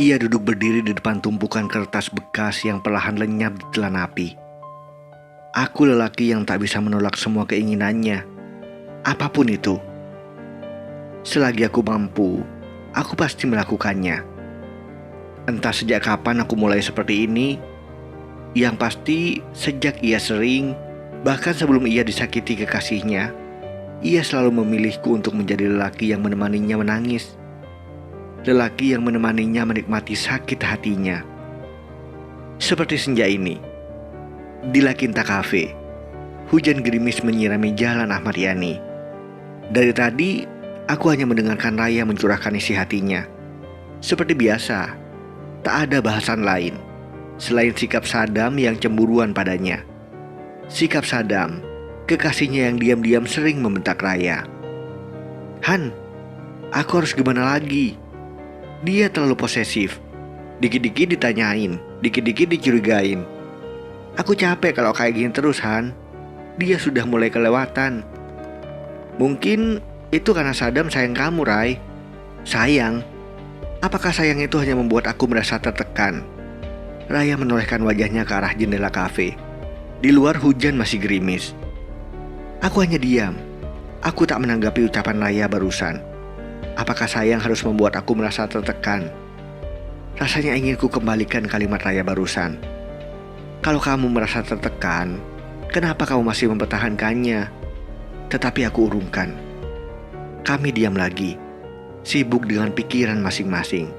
Ia duduk berdiri di depan tumpukan kertas bekas yang perlahan lenyap di telan api. Aku lelaki yang tak bisa menolak semua keinginannya, apapun itu. Selagi aku mampu, aku pasti melakukannya. Entah sejak kapan aku mulai seperti ini, yang pasti sejak ia sering, bahkan sebelum ia disakiti kekasihnya, ia selalu memilihku untuk menjadi lelaki yang menemaninya menangis. Lelaki yang menemaninya menikmati sakit hatinya. Seperti senja ini, di La Quinta Cafe, hujan gerimis menyirami jalan Ahmad Yani. Dari tadi, aku hanya mendengarkan Raya mencurahkan isi hatinya. Seperti biasa, tak ada bahasan lain selain sikap Sadam yang cemburuan padanya. Sikap Sadam, kekasihnya yang diam-diam sering membentak Raya. "Han, aku harus gimana lagi? Dia terlalu posesif. Dikit-dikit ditanyain, dikit-dikit dicurigain. Aku capek kalau kayak gini terus, Han. Dia sudah mulai kelewatan." "Mungkin itu karena Sadam sayang kamu, Rai." "Sayang? Apakah sayang itu hanya membuat aku merasa tertekan?" Raya menolehkan wajahnya ke arah jendela kafe. Di luar hujan masih gerimis. Aku hanya diam. Aku tak menanggapi ucapan Raya barusan. Apakah sayang harus membuat aku merasa tertekan? Rasanya ingin ku kembalikan kalimat Raya barusan. Kalau kamu merasa tertekan, kenapa kamu masih mempertahankannya? Tetapi aku urungkan. Kami diam lagi, sibuk dengan pikiran masing-masing.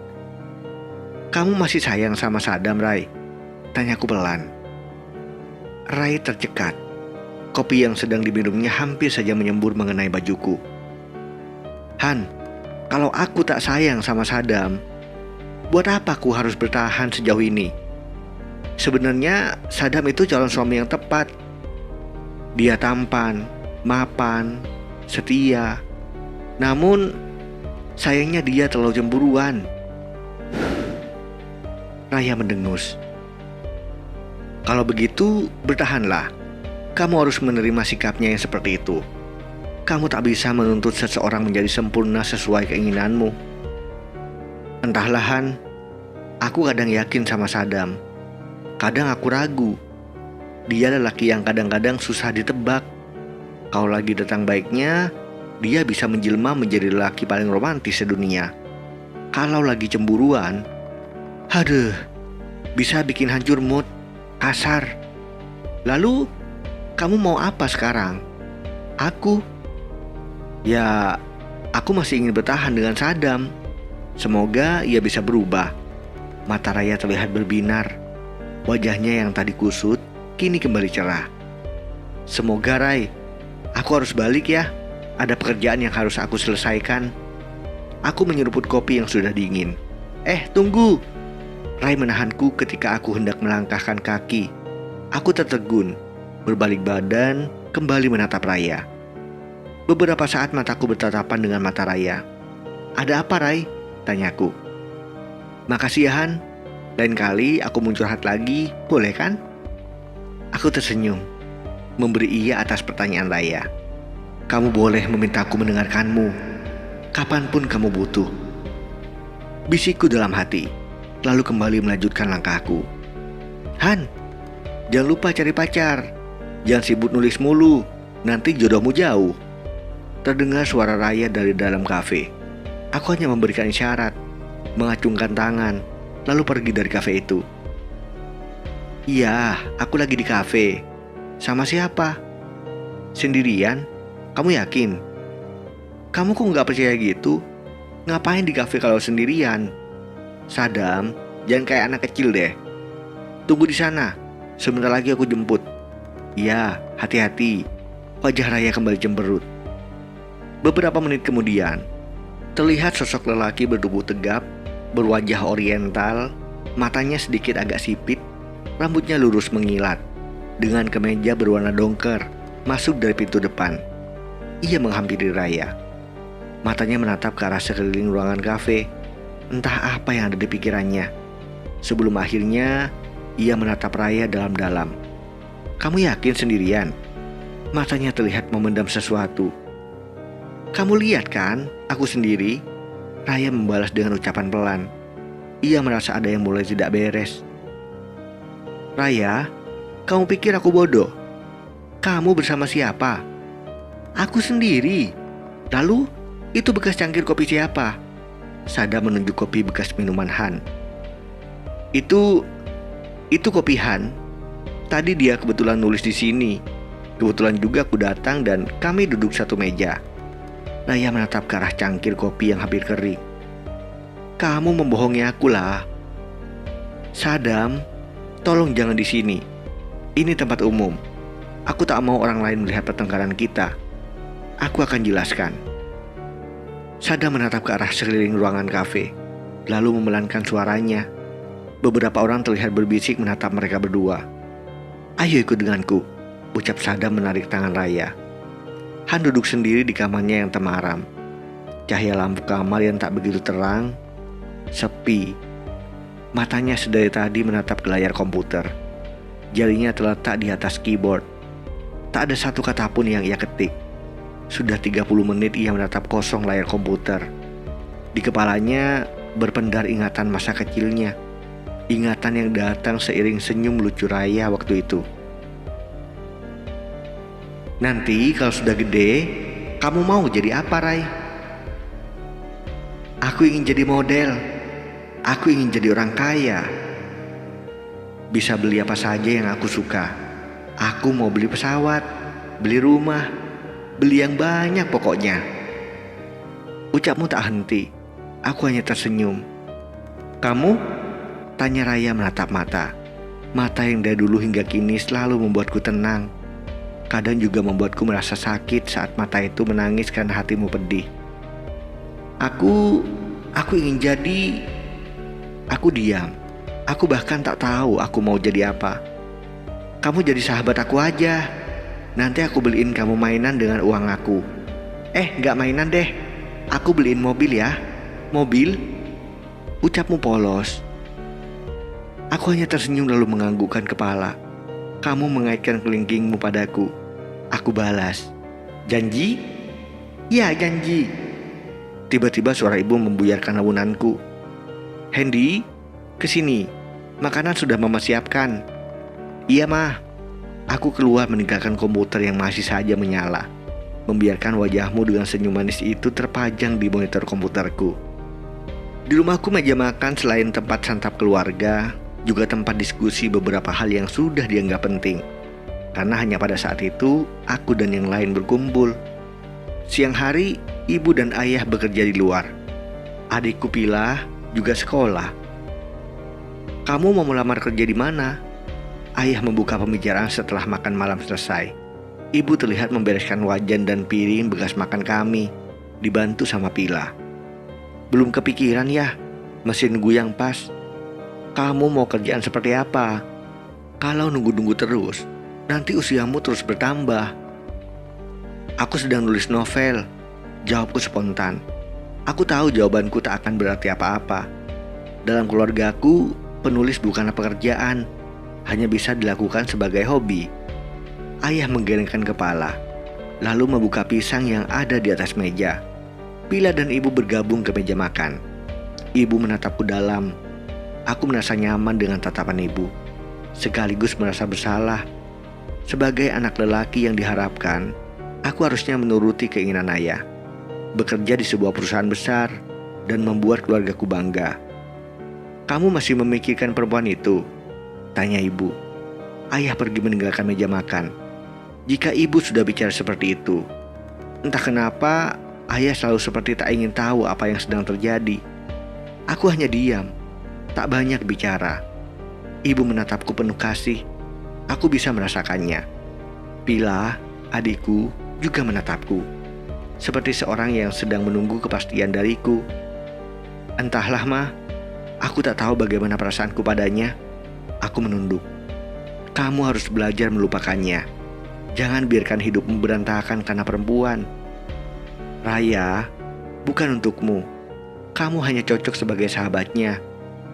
"Kamu masih sayang sama Sadam, Rai?" tanyaku pelan. Rai tercekat. Kopi yang sedang diminumnya hampir saja menyembur mengenai bajuku. "Han, kalau aku tak sayang sama Sadam, buat apa aku harus bertahan sejauh ini? Sebenarnya Sadam itu calon suami yang tepat. Dia tampan, mapan, setia. Namun sayangnya dia terlalu cemburuan." Raya mendengus. "Kalau begitu, bertahanlah. Kamu harus menerima sikapnya yang seperti itu. Kamu tak bisa menuntut seseorang menjadi sempurna sesuai keinginanmu." "Entahlah, Han. Aku kadang yakin sama Sadam. Kadang aku ragu. Dia lelaki yang kadang-kadang susah ditebak. Kalau lagi datang baiknya, dia bisa menjelma menjadi lelaki paling romantis sedunia. Kalau lagi cemburuan, aduh, bisa bikin hancur mood, kasar. Lalu, kamu mau apa sekarang?" Ya, aku masih ingin bertahan dengan Sadam. Semoga ia bisa berubah." Mata Raya terlihat berbinar. Wajahnya yang tadi kusut, kini kembali cerah. "Semoga, Rai. Aku harus balik ya. Ada pekerjaan yang harus aku selesaikan." Aku menyeruput kopi yang sudah dingin. Tunggu!" Rai menahanku ketika aku hendak melangkahkan kaki. Aku tertegun, berbalik badan, kembali menatap Raya. Beberapa saat mataku bertatapan dengan mata Raya. "Ada apa, Rai?" tanyaku. "Makasih ya, Han. Lain kali aku mau curhat lagi, boleh kan?" Aku tersenyum, memberi iya atas pertanyaan Raya. "Kamu boleh memintaku mendengarkanmu kapanpun kamu butuh," bisikku dalam hati, lalu kembali melanjutkan langkahku. "Han, jangan lupa cari pacar. Jangan sibuk nulis mulu, nanti jodohmu jauh." Terdengar suara Raya dari dalam kafe. Aku hanya memberikan isyarat, mengacungkan tangan, lalu pergi dari kafe itu. "Iya, aku lagi di kafe." "Sama siapa?" "Sendirian." "Kamu yakin?" "Kamu kok nggak percaya gitu? Ngapain di kafe kalau sendirian?" "Sadam, jangan kayak anak kecil deh. Tunggu di sana, sebentar lagi aku jemput." "Iya, hati-hati." Wajah Raya kembali cemberut. Beberapa menit kemudian, terlihat sosok lelaki bertubuh tegap, berwajah oriental, matanya sedikit agak sipit, rambutnya lurus mengilat, dengan kemeja berwarna dongker, masuk dari pintu depan. Ia menghampiri Raya. Matanya menatap ke arah sekeliling ruangan kafe. Entah apa yang ada di pikirannya. Sebelum akhirnya ia menatap Raya dalam-dalam. "Kamu yakin sendirian?" Matanya terlihat memendam sesuatu. "Kamu lihat kan, aku sendiri?" Raya membalas dengan ucapan pelan. Ia merasa ada yang mulai tidak beres. "Raya, kamu pikir aku bodoh? Kamu bersama siapa?" "Aku sendiri." "Lalu, itu bekas cangkir kopi siapa?" Sadam menunjuk kopi bekas minuman Han. Itu kopi Han. Tadi dia kebetulan nulis di sini. Kebetulan juga aku datang dan kami duduk satu meja." Raya menatap ke arah cangkir kopi yang hampir kering. "Kamu membohongi aku lah." "Sadam, tolong jangan di sini. Ini tempat umum. Aku tak mau orang lain melihat pertengkaran kita. Aku akan jelaskan." Sadam menatap ke arah sekeliling ruangan kafe, lalu memelankan suaranya. Beberapa orang terlihat berbisik menatap mereka berdua. "Ayo ikut denganku," ucap Sadam menarik tangan Raya. Han duduk sendiri di kamarnya yang temaram. Cahaya lampu kamar yang tak begitu terang, sepi. Matanya sedari tadi menatap ke layar komputer. Jarinya terletak di atas keyboard. Tak ada satu kata pun yang ia ketik. Sudah 30 menit ia menatap kosong layar komputer. Di kepalanya berpendar ingatan masa kecilnya. Ingatan yang datang seiring senyum lucu Raya waktu itu. "Nanti kalau sudah gede, kamu mau jadi apa, Rai?" "Aku ingin jadi model. Aku ingin jadi orang kaya. Bisa beli apa saja yang aku suka. Aku mau beli pesawat, beli rumah, beli yang banyak pokoknya." Ucapmu tak henti. Aku hanya tersenyum. "Kamu?" tanya Raya menatap mata. Mata yang dari dulu hingga kini selalu membuatku tenang. Kadang juga membuatku merasa sakit saat mata itu menangis karena hatimu pedih. Aku ingin jadi..." Aku diam. Aku bahkan tak tahu aku mau jadi apa. "Kamu jadi sahabat aku aja. Nanti aku beliin kamu mainan dengan uang aku." Gak mainan deh. Aku beliin mobil ya." "Mobil?" Ucapmu polos. Aku hanya tersenyum lalu menganggukkan kepala. Kamu mengaitkan kelingkingmu padaku. Aku balas. "Janji?" "Ya, janji." Tiba-tiba suara ibu membuyarkan lawunanku. "Hendy, kesini. Makanan sudah mama siapkan." "Iya, Mah." Aku keluar meninggalkan komputer yang masih saja menyala, membiarkan wajahmu dengan senyum manis itu terpajang di monitor komputerku. Di rumahku meja makan selain tempat santap keluarga, juga tempat diskusi beberapa hal yang sudah dianggap penting. Karena hanya pada saat itu, aku dan yang lain berkumpul. Siang hari, ibu dan ayah bekerja di luar. Adikku Pilah juga sekolah. "Kamu mau melamar kerja di mana?" Ayah membuka pembicaraan setelah makan malam selesai. Ibu terlihat membereskan wajan dan piring bekas makan kami, dibantu sama Pilah. "Belum kepikiran ya, masih nunggu yang pas." "Kamu mau kerjaan seperti apa? Kalau nunggu-nunggu terus, nanti usiamu terus bertambah." "Aku sedang nulis novel," jawabku spontan. Aku tahu jawabanku tak akan berarti apa-apa. Dalam keluargaku, penulis bukanlah pekerjaan, hanya bisa dilakukan sebagai hobi. Ayah menggelengkan kepala, lalu membuka pisang yang ada di atas meja. Pilah dan ibu bergabung ke meja makan. Ibu menatapku dalam. Aku merasa nyaman dengan tatapan ibu, sekaligus merasa bersalah. Sebagai anak lelaki yang diharapkan, aku harusnya menuruti keinginan ayah, bekerja di sebuah perusahaan besar, dan membuat keluargaku bangga. "Kamu masih memikirkan perempuan itu?" tanya ibu. Ayah pergi meninggalkan meja makan. Jika ibu sudah bicara seperti itu, entah kenapa ayah selalu seperti tak ingin tahu apa yang sedang terjadi. Aku hanya diam, tak banyak bicara. Ibu menatapku penuh kasih. Aku bisa merasakannya. Pilah, adikku, juga menatapku, seperti seorang yang sedang menunggu kepastian dariku. Entahlah, Ma. Aku tak tahu bagaimana perasaanku padanya. Aku menunduk. "Kamu harus belajar melupakannya. Jangan biarkan hidupmu berantakan karena perempuan." "Raya, bukan untukmu. Kamu hanya cocok sebagai sahabatnya,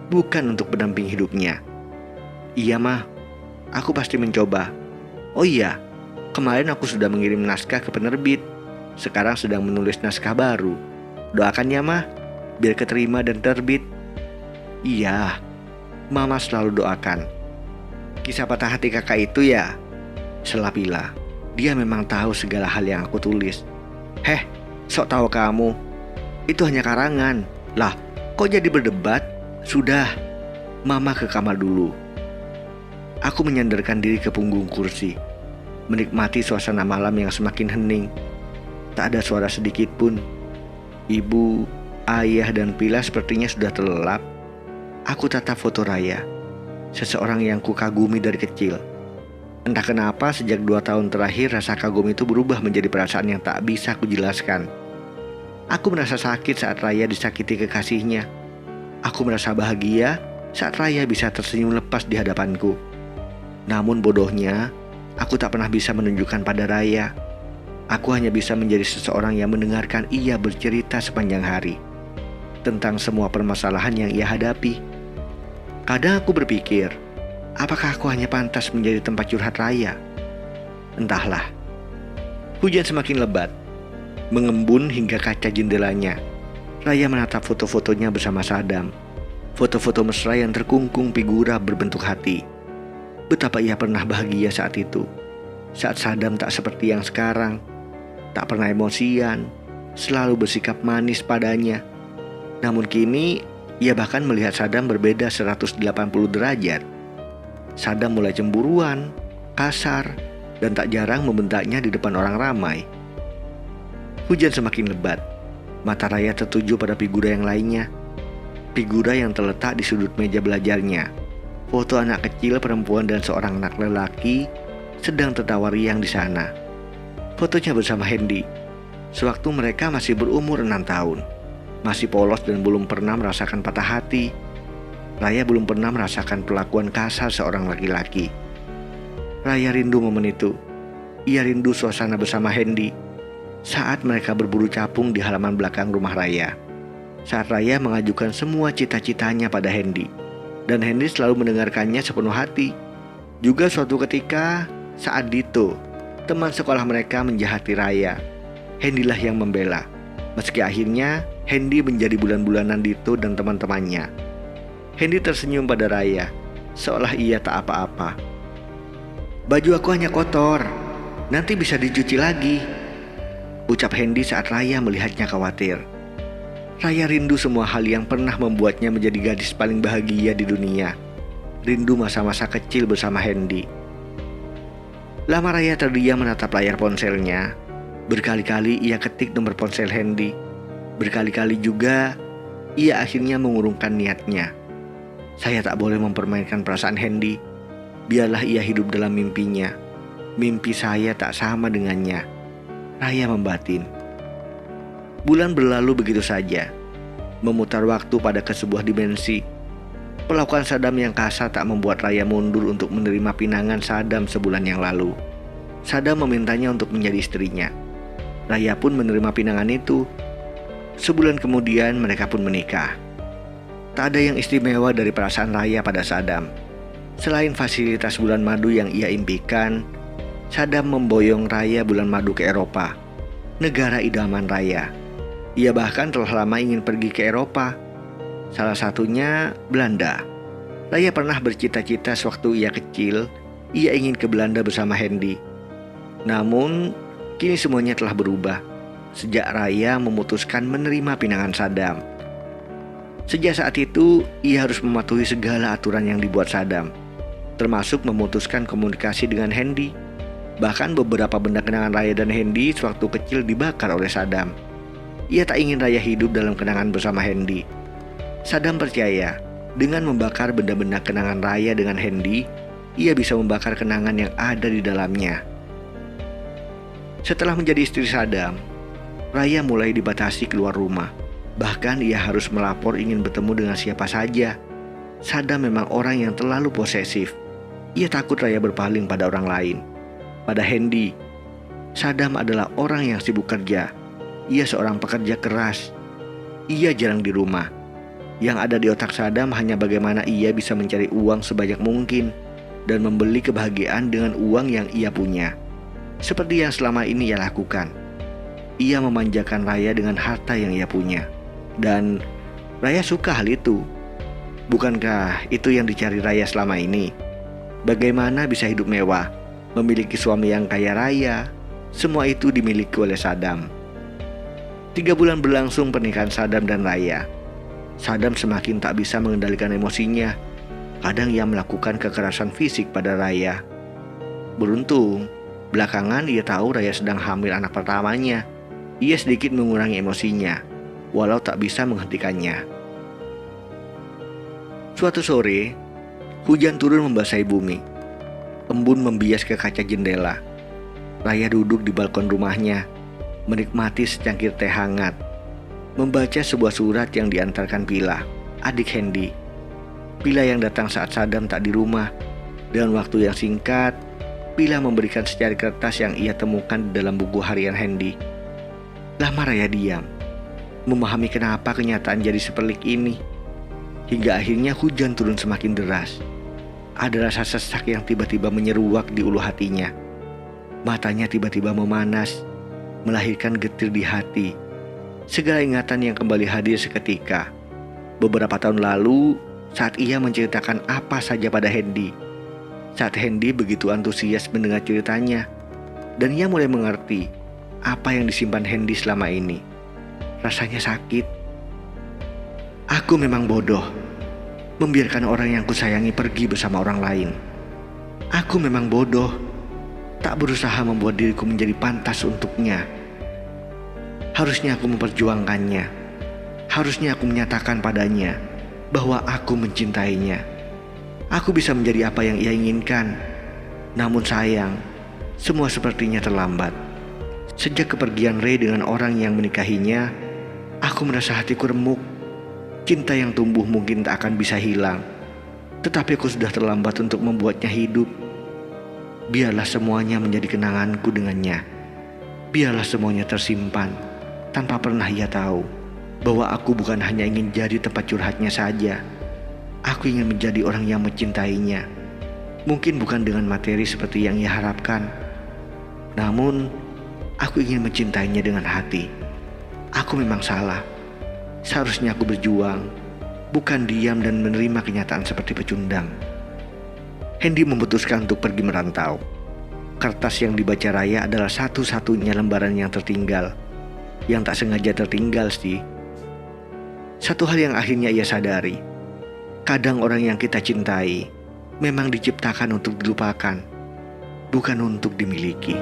bukan untuk pendamping hidupnya." "Iya, Ma. Aku pasti mencoba. Oh iya, kemarin aku sudah mengirim naskah ke penerbit. Sekarang sedang menulis naskah baru. Doakan ya, Ma, biar keterima dan terbit." Iya, Mama selalu doakan. Kisah patah hati kakak itu ya? Sela Pila. Dia memang tahu segala hal yang aku tulis. Heh, sok tahu kamu. Itu hanya karangan. Lah, kok jadi berdebat? Sudah, Mama ke kamar dulu. Aku menyandarkan diri ke punggung kursi, menikmati suasana malam yang semakin hening. Tak ada suara sedikit pun. Ibu, ayah, dan Pila sepertinya sudah terlelap. Aku tatap foto Raya, seseorang yang kukagumi dari kecil. Entah kenapa sejak 2 tahun terakhir rasa kagum itu berubah menjadi perasaan yang tak bisa kujelaskan. Aku merasa sakit saat Raya disakiti kekasihnya. Aku merasa bahagia saat Raya bisa tersenyum lepas di hadapanku. Namun bodohnya, aku tak pernah bisa menunjukkan pada Raya. Aku hanya bisa menjadi seseorang yang mendengarkan ia bercerita sepanjang hari tentang semua permasalahan yang ia hadapi. Kadang aku berpikir, apakah aku hanya pantas menjadi tempat curhat Raya? Entahlah. Hujan semakin lebat, mengembun hingga kaca jendelanya. Raya menatap foto-fotonya bersama Sadam. Foto-foto mesra yang terkungkung figura berbentuk hati. Betapa ia pernah bahagia saat itu. Saat Sadam tak seperti yang sekarang. Tak pernah emosian, selalu bersikap manis padanya. Namun kini, ia bahkan melihat Sadam berbeda 180 derajat. Sadam mulai cemburuan, kasar, dan tak jarang membentaknya di depan orang ramai. Hujan semakin lebat. Mata Raya tertuju pada figura yang lainnya. Figura yang terletak di sudut meja belajarnya. Foto anak kecil, perempuan, dan seorang anak lelaki sedang tertawa riang di sana. Fotonya bersama Hendy. Sewaktu mereka masih berumur 6 tahun. Masih polos dan belum pernah merasakan patah hati. Raya belum pernah merasakan perlakuan kasar seorang laki-laki. Raya rindu momen itu. Ia rindu suasana bersama Hendy saat mereka berburu capung di halaman belakang rumah Raya. Saat Raya mengajukan semua cita-citanya pada Hendy, dan Hendy selalu mendengarkannya sepenuh hati. Juga suatu ketika saat Dito, teman sekolah mereka, menjahati Raya, Hendy lah yang membela. Meski akhirnya Hendy menjadi bulan-bulanan Dito dan teman-temannya. Hendy tersenyum pada Raya, seolah ia tak apa-apa. Baju aku hanya kotor, nanti bisa dicuci lagi, ucap Hendy saat Raya melihatnya khawatir. Raya rindu semua hal yang pernah membuatnya menjadi gadis paling bahagia di dunia. Rindu masa-masa kecil bersama Hendy. Lama Raya terdiam menatap layar ponselnya. Berkali-kali ia ketik nomor ponsel Hendy. Berkali-kali juga ia akhirnya mengurungkan niatnya. Saya tak boleh mempermainkan perasaan Hendy. Biarlah ia hidup dalam mimpinya. Mimpi saya tak sama dengannya, Raya membatin. Bulan berlalu begitu saja, memutar waktu pada ke sebuah dimensi. Perlakuan Sadam yang kasar tak membuat Raya mundur untuk menerima pinangan Sadam sebulan yang lalu. Sadam memintanya untuk menjadi istrinya. Raya pun menerima pinangan itu. Sebulan kemudian mereka pun menikah. Tak ada yang istimewa dari perasaan Raya pada Sadam. Selain fasilitas bulan madu yang ia impikan, Sadam memboyong Raya bulan madu ke Eropa, negara idaman Raya. Ia bahkan telah lama ingin pergi ke Eropa, salah satunya Belanda. Raya pernah bercita-cita sewaktu ia kecil, ia ingin ke Belanda bersama Hendy. Namun, kini semuanya telah berubah sejak Raya memutuskan menerima pinangan Sadam. Sejak saat itu, ia harus mematuhi segala aturan yang dibuat Sadam, termasuk memutuskan komunikasi dengan Hendy. Bahkan beberapa benda kenangan Raya dan Hendy sewaktu kecil dibakar oleh Sadam. Ia tak ingin Raya hidup dalam kenangan bersama Hendy. Sadam percaya, dengan membakar benda-benda kenangan Raya dengan Hendy, ia bisa membakar kenangan yang ada di dalamnya. Setelah menjadi istri Sadam, Raya mulai dibatasi keluar rumah. Bahkan ia harus melapor ingin bertemu dengan siapa saja. Sadam memang orang yang terlalu posesif. Ia takut Raya berpaling pada orang lain, pada Hendy. Sadam adalah orang yang sibuk kerja. Ia seorang pekerja keras. Ia jarang di rumah. Yang ada di otak Sadam hanya bagaimana ia bisa mencari uang sebanyak mungkin dan membeli kebahagiaan dengan uang yang ia punya. Seperti yang selama ini ia lakukan. Ia memanjakan Raya dengan harta yang ia punya. Dan Raya suka hal itu. Bukankah itu yang dicari Raya selama ini? Bagaimana bisa hidup mewah, memiliki suami yang kaya raya? Semua itu dimiliki oleh Saddam. 3 bulan berlangsung pernikahan Saddam dan Raya. Saddam semakin tak bisa mengendalikan emosinya. Kadang ia melakukan kekerasan fisik pada Raya. Beruntung, belakangan ia tahu Raya sedang hamil anak pertamanya. Ia sedikit mengurangi emosinya, walau tak bisa menghentikannya. Suatu sore, hujan turun membasahi bumi. Embun membias ke kaca jendela. Raya duduk di balkon rumahnya, menikmati secangkir teh hangat, membaca sebuah surat yang diantarkan Pila, adik Hendy. Pila yang datang saat Saddam tak di rumah. Dalam waktu yang singkat, Pila memberikan secari kertas yang ia temukan di dalam buku harian Hendy. Lama Raya diam, memahami kenapa kenyataan jadi seperlik ini. Hingga akhirnya hujan turun semakin deras. Ada rasa sesak yang tiba-tiba menyeruak di ulu hatinya. Matanya tiba-tiba memanas, melahirkan getir di hati. Segala ingatan yang kembali hadir seketika. Beberapa tahun lalu, saat ia menceritakan apa saja pada Hendy. Saat Hendy begitu antusias mendengar ceritanya. Dan ia mulai mengerti apa yang disimpan Hendy selama ini. Rasanya sakit. Aku memang bodoh, membiarkan orang yang kusayangi pergi bersama orang lain. Aku memang bodoh, tak berusaha membuat diriku menjadi pantas untuknya. Harusnya aku memperjuangkannya. Harusnya aku menyatakan padanya bahwa aku mencintainya. Aku bisa menjadi apa yang ia inginkan. Namun sayang, semua sepertinya terlambat. Sejak kepergian Ray dengan orang yang menikahinya, aku merasa hatiku remuk. Cinta yang tumbuh mungkin tak akan bisa hilang, tetapi aku sudah terlambat untuk membuatnya hidup. Biarlah semuanya menjadi kenanganku dengannya. Biarlah semuanya tersimpan, tanpa pernah ia tahu bahwa aku bukan hanya ingin jadi tempat curhatnya saja. Aku ingin menjadi orang yang mencintainya. Mungkin bukan dengan materi seperti yang ia harapkan, namun aku ingin mencintainya dengan hati. Aku memang salah. Seharusnya aku berjuang, bukan diam dan menerima kenyataan seperti pecundang. Hendy memutuskan untuk pergi merantau. Kertas yang dibaca Raya adalah satu-satunya lembaran yang tertinggal. Yang tak sengaja tertinggal sih. Satu hal yang akhirnya ia sadari. Kadang orang yang kita cintai memang diciptakan untuk dilupakan, bukan untuk dimiliki.